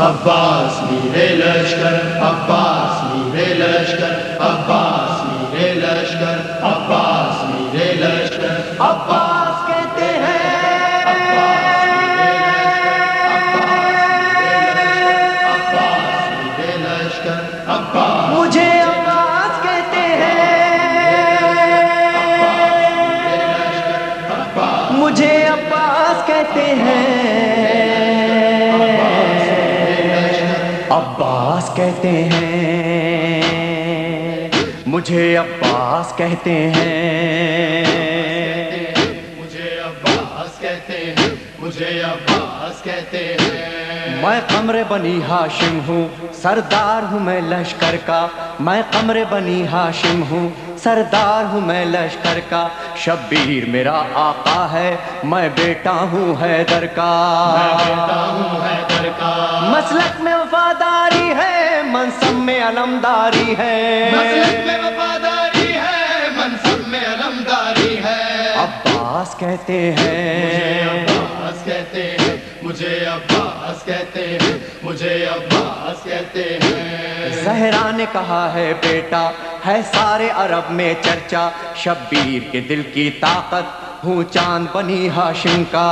عباس میرے لشکر، عباس میرے لشکر، عباس میرے لشکر، عباس میرے لشکر، عباس کہتے ہیں، عباس میرے لشکر، عباس مجھے عباس کہتے ہیں، مجھے عباس کہتے ہیں، عباس کہتے ہیں، مجھے عباس کہتے ہیں، مجھے عباس کہتے ہیں، مجھے عباس کہتے ہیں۔ میں قمر بنی ہاشم ہوں، سردار ہوں میں لشکر کا، میں قمر بنی ہاشم ہوں، سردار ہوں میں لشکر کا، شبیر میرا آقا ہے، میں بیٹا ہوں حیدر کا، میں بیٹا ہوں حیدر کا، مسلک میں وفاداری ہے، منصب میں علمداری ہے، مسلک میں وفاداری ہے، منصب میں علمداری ہے، عباس کہتے مجھے ہیں، عباس کہتے ہیں، مجھے عباس کہتے ہیں، مجھے عباس کہتے ہیں۔ زہرا نے کہا ہے بیٹا ہے سارے عرب میں چرچا، شبیر کے دل کی طاقت ہوں چاند بنی ہاشم کا،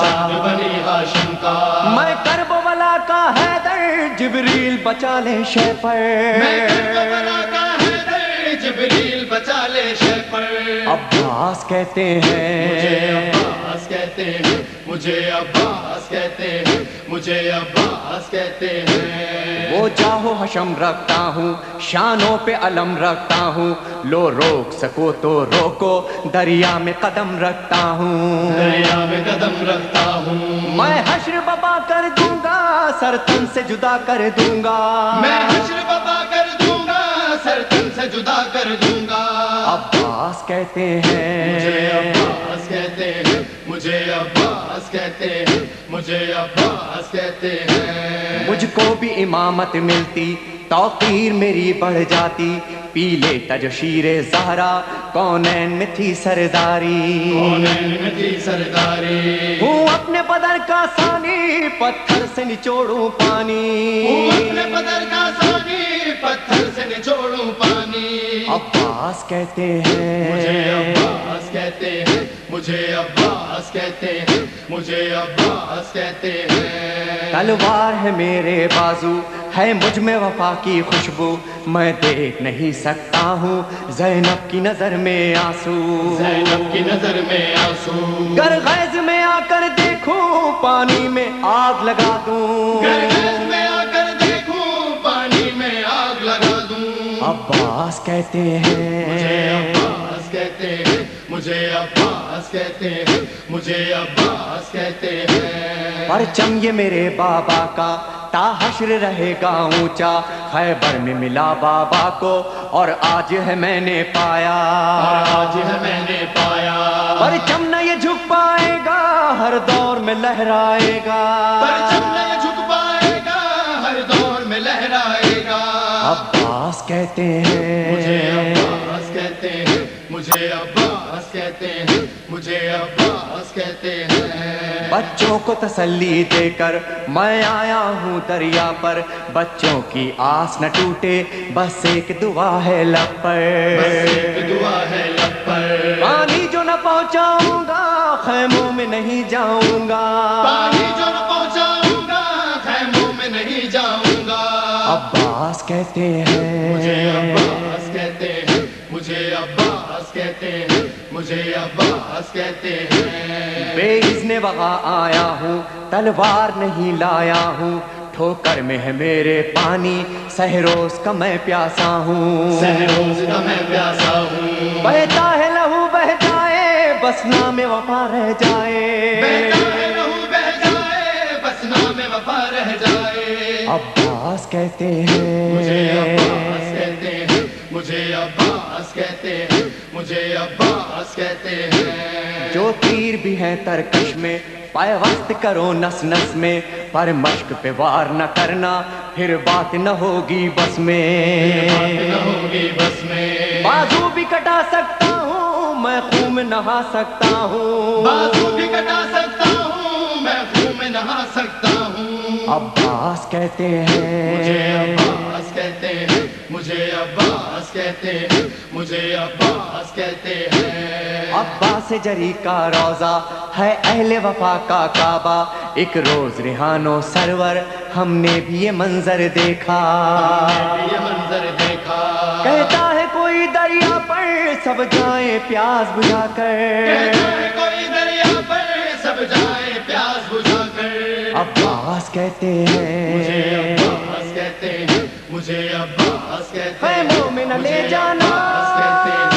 چاند بنی ہاشم کا، میں کربلا کا حیدر، جبریل بچا لے شے پر، میں کربلا کا حیدر، جبریل بچا لے شے پر، عباس کہتے مجھے ہیں، عباس کہتے ہیں، مجھے عباس کہتے ہیں، مجھے عباس کہتے ہیں۔ وہ جاہو حشم رکھتا ہوں، شانوں پہ علم رکھتا ہوں، لو روک سکو تو روکو، دریا میں قدم رکھتا ہوں، دریا میں قدم رکھتا ہوں، میں حشر بپا کر دوں گا، سر تن سے جدا کر دوں گا، میں حشر بپا کر دوں گا، سر تن سے جدا کر دوں گا، عباس کہتے مجھے ہیں، عباس کہتے ہیں، مجھے عباس کہتے ہیں، مجھے عباس کہتے ہیں۔ مجھ کو بھی امامت ملتی، توقیر میری بڑھ جاتی، پی لیتا جو شیر زہرا، کونین میں تھی سرداری، کونین میں تھی سرداری، ہوں اپنے بدر کا ثانی، پتھر سے نچوڑوں پانی، ہوں اپنے بدر کا ثانی، پتھر سے نچوڑوں پانی، عباس کہتے مجھے ہیں، عباس کہتے ہیں، مجھے عباس کہتے ہیں، مجھے عباس کہتے ہیں۔ تلوار ہے میرے بازو، ہے مجھ میں وفا کی خوشبو، میں دیکھ نہیں سکتا ہوں زینب کی نظر میں آنسو، زینب کی نظر میں آنسو، گر غیظ میں آ کر دیکھوں پانی میں آگ لگا دوں، گرگز میں آ کر دیکھوں پانی میں آگ لگا دوں، عباس کہتے مجھے ہیں، عباس کہتے ہیں، مجھے عباس کہتے ہیں، مجھے عباس کہتے ہیں۔ پرچم یہ میرے بابا کا تا حشر رہے گا اونچا، خیبر میں ملا بابا کو اور آج ہے میں نے پایا، اور آج ہے میں نے پایا، پرچم نہ یہ جھک پائے گا، ہر دور میں لہرائے گا، پرچم نہیں جھک پائے گا، ہر دور میں لہرائے گا، عباس کہتے مجھے ہیں، عباس کہتے ہیں، مجھے عباس کہتے ہیں، مجھے عباس کہتے ہیں۔ بچوں کو تسلی دے کر میں آیا ہوں دریا پر، بچوں کی آس نہ ٹوٹے، بس ایک دعا ہے لب پر، بس ایک دعا ہے لب پر، پانی جو نہ پہنچاؤں گا خیموں میں نہیں جاؤں گا، پانی جو نہ پہنچاؤں گا خیموں میں نہیں جاؤں گا، عباس کہتے مجھے ہیں، عباس کہتے ہیں، مجھے عباس کہتے ہیں، مجھے عباس کہتے ہیں۔ بے اذن وغا آیا ہوں، تلوار نہیں لایا ہوں، ٹھوکر میں ہے میرے پانی، سہروز کا میں پیاسا ہوں، سہروز کا میں پیاسا ہوں، بہتا ہے لہو بہ جائے، بس نام وفا رہ جائے، بہتا ہے لہو بہ جائے، بس نام وفا رہ جائے، عباس کہتے مجھے عباس ہیں، کہتے ہیں، مجھے عباس کہتے ہیں، مجھے عباس کہتے ہیں۔ جو تیر بھی ہیں ترکش میں پیوست کرو نس نس میں، پر مشق پہ وار نہ کرنا پھر بات نہ ہوگی بس میں، بات نہ ہوگی بس میں، بازو بھی کٹا سکتا ہوں میں خون میں نہا سکتا ہوں، بازو بھی کٹا سکتا ہوں میں خون میں نہا سکتا ہوں، عباس کہتے مجھے ہیں، عباس کہتے ہیں، مجھے عباس کہتے ہیں، مجھے عباس کہتے ہیں۔ عباس جری کا روضہ ہے اہل وفا کا کعبہ، ایک روز ریحان و سرور ہم نے بھی یہ منظر دیکھا، یہ منظر دیکھا، کہتا ہے کوئی دریا پر سب جائیں پیاس بجھا کر، کہتا ہے کوئی دریا پر سب جائے پیاس بجھا کر۔ عباس کہتے مجھے ہیں، عباس کہتے ہیں، مجھے عباس کہتے ہیں، خیموں میں نہ لے مجھے جانا، عباس کہتے ہیں،